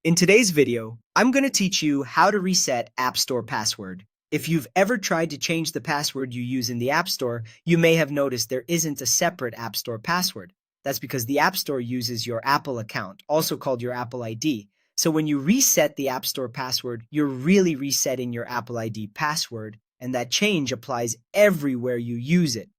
In today's video, I'm going to teach you how to reset App Store password. If you've ever tried to change the password you use in the App Store, you may have noticed there isn't a separate App Store password. That's because the App Store uses your Apple account, also called your Apple ID. So when you reset the App Store password, you're really resetting your Apple ID password, and that change applies everywhere you use it.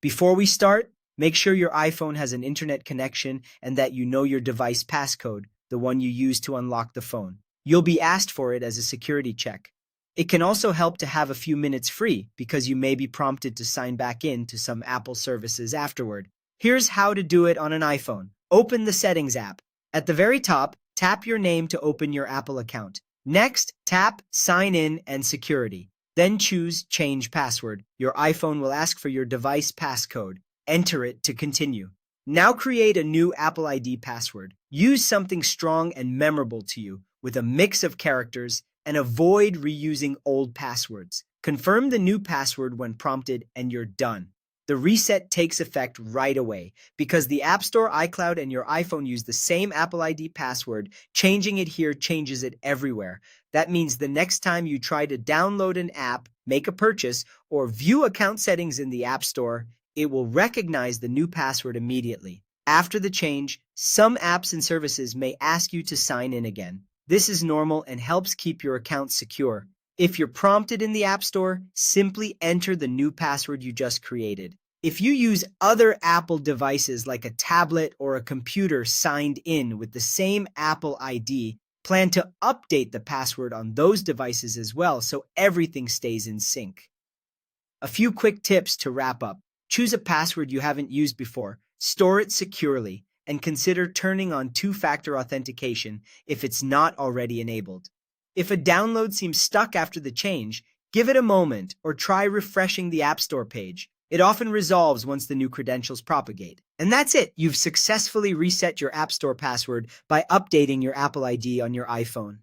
Before we start, make sure your iPhone has an internet connection and that you know your device passcode, the one you use to unlock the phone. You'll be asked for it as a security check. It can also help to have a few minutes free because you may be prompted to sign back in to some Apple services afterward. Here's how to do it on an iPhone. Open the Settings app. At the very top, tap your name to open your Apple account. Next, tap Sign In and Security. Then choose Change Password. Your iPhone will ask for your device passcode. Enter it to continue. Now create a new Apple ID password. Use something strong and memorable to you with a mix of characters and avoid reusing old passwords. Confirm the new password when prompted and you're done. The reset takes effect right away because the App Store, iCloud, and your iPhone use the same Apple ID password. Changing it here changes it everywhere. That means the next time you try to download an app, make a purchase, or view account settings in the App Store, it will recognize the new password immediately. After the change, some apps and services may ask you to sign in again. This is normal and helps keep your account secure. If you're prompted in the App Store, simply enter the new password you just created. If you use other Apple devices like a tablet or a computer signed in with the same Apple ID, plan to update the password on those devices as well so everything stays in sync. A few quick tips to wrap up. Choose a password you haven't used before, store it securely, and consider turning on two-factor authentication if it's not already enabled. If a download seems stuck after the change, give it a moment or try refreshing the App Store page. It often resolves once the new credentials propagate. And that's it. You've successfully reset your App Store password by updating your Apple ID on your iPhone.